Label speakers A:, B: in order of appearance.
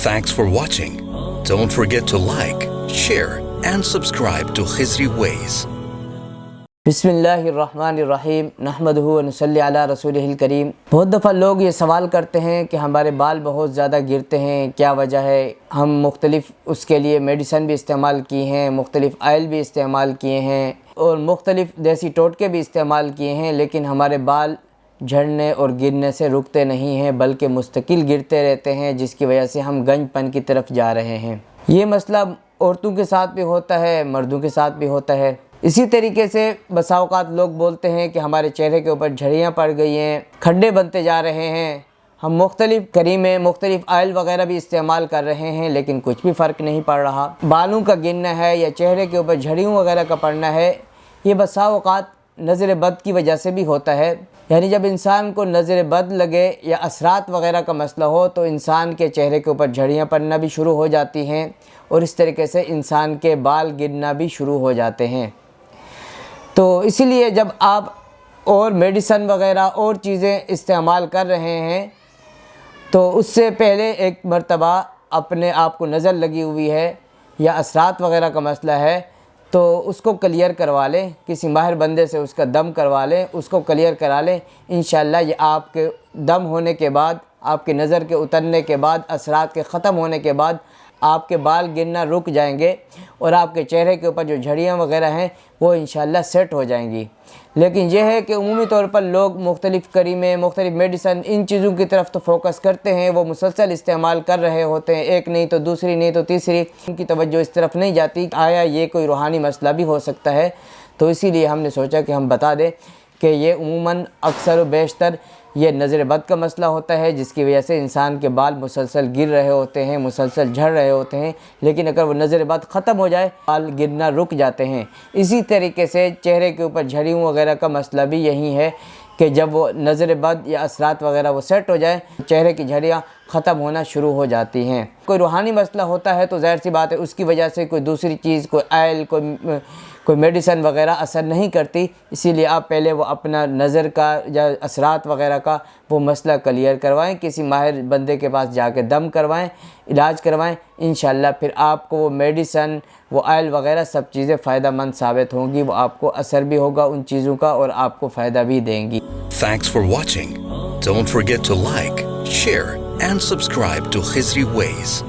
A: Thanks for watching. Don't forget to like, share and subscribe to Khizri Ways.
B: बिस्मिल्लाहिर्रहमानिर्रहीम नहमदुहु व नसल्ली अला रसूलिहिल करीम। बहुत दफ़ा लोग ये सवाल करते हैं कि हमारे बाल बहुत ज़्यादा गिरते हैं, क्या वजह है। हम मुख्तलिफ़ उसके लिए मेडिसन भी इस्तेमाल की हैं, मुख्तलिफ़ आयल भी इस्तेमाल किए हैं और मुख्तलिफ़ देसी टोटके भी इस्तेमाल किए हैं, लेकिन हमारे बाल झड़ने और गिरने से रुकते नहीं हैं बल्कि मुस्तकिल गिरते रहते हैं, जिसकी वजह से हम गंजपन की तरफ जा रहे हैं। ये मसला औरतों के साथ भी होता है, मर्दों के साथ भी होता है। इसी तरीके से बसा औक़ात लोग बोलते हैं कि हमारे चेहरे के ऊपर झड़ियाँ पड़ गई हैं, खड्डे बनते जा रहे हैं। हम मुख्तलिफ़ क्रीमें, मुख्तलिफ़ आयल वगैरह भी इस्तेमाल कर रहे हैं, लेकिन कुछ भी फ़र्क नहीं पड़ रहा। बालों का गिरना है या चेहरे के ऊपर झड़ियों वगैरह का पड़ना है, ये बसा औक़ात नज़र बद की वजह से भी होता है। यानी जब इंसान को नज़र बद लगे या असरात वगैरह का मसला हो तो इंसान के चेहरे के ऊपर झड़ियाँ पड़ना भी शुरू हो जाती हैं और इस तरीके से इंसान के बाल गिरना भी शुरू हो जाते हैं। तो इसीलिए जब आप और मेडिसन वगैरह और चीज़ें इस्तेमाल कर रहे हैं तो उससे पहले एक मर्तबा अपने आप को नज़र लगी हुई है या असरात वगैरह का मसला है तो उसको क्लियर करवा लें, किसी माहिर बंदे से उसका दम करवा लें, उसको क्लियर करा लें। इंशाअल्लाह ये आपके दम होने के बाद, आपकी नज़र के उतरने के बाद, असरात के ख़त्म होने के बाद आपके बाल गिरना रुक जाएंगे और आपके चेहरे के ऊपर जो झड़ियाँ वगैरह हैं वो इंशाअल्लाह सेट हो जाएंगी। लेकिन यह है कि उमूमी तौर पर लोग मुख्तलिफ़ क्रीमें, मुख्तलिफ़ मेडिसन, इन चीज़ों की तरफ तो फोकस करते हैं, वो मुसलसल इस्तेमाल कर रहे होते हैं, एक नहीं तो दूसरी नहीं तो तीसरी, उनकी तवज्जो इस तरफ नहीं जाती आया ये कोई रूहानी मसला भी हो सकता है। तो इसीलिए हमने सोचा कि हम बता दें कि ये उमूमन अक्सर व बेशतर ये नज़र बद का मसला होता है, जिसकी वजह से इंसान के बाल मुसलसल गिर रहे होते हैं, मुसलसल झड़ रहे होते हैं, लेकिन अगर वो नज़र बद ख़त्म हो जाए बाल गिरना रुक जाते हैं। इसी तरीके से चेहरे के ऊपर झड़ियों वगैरह का मसला भी यही है कि जब वो नज़र बद या असरात वगैरह वो सेट हो जाए, चेहरे की झड़ियाँ ख़त्म होना शुरू हो जाती हैं। कोई रूहानी मसला होता है तो ज़ाहिर सी बात है उसकी वजह से कोई दूसरी चीज़, कोई आयल, कोई मेडिसन वगैरह असर नहीं करती। इसीलिए आप पहले वो अपना नज़र का या असरात वगैरह का वो मसला क्लियर करवाएं, किसी माहिर बंदे के पास जाके दम करवाएं, इलाज करवाएं। इंशाअल्लाह फिर आपको वो मेडिसन, वो आयल वगैरह सब चीज़ें फ़ायदा मंद साबित होंगी, वो आपको असर भी होगा उन चीज़ों का और आपको फ़ायदा भी देंगी।
A: Thanks for watching. Don't forget to like, share and subscribe to Khizri Ways.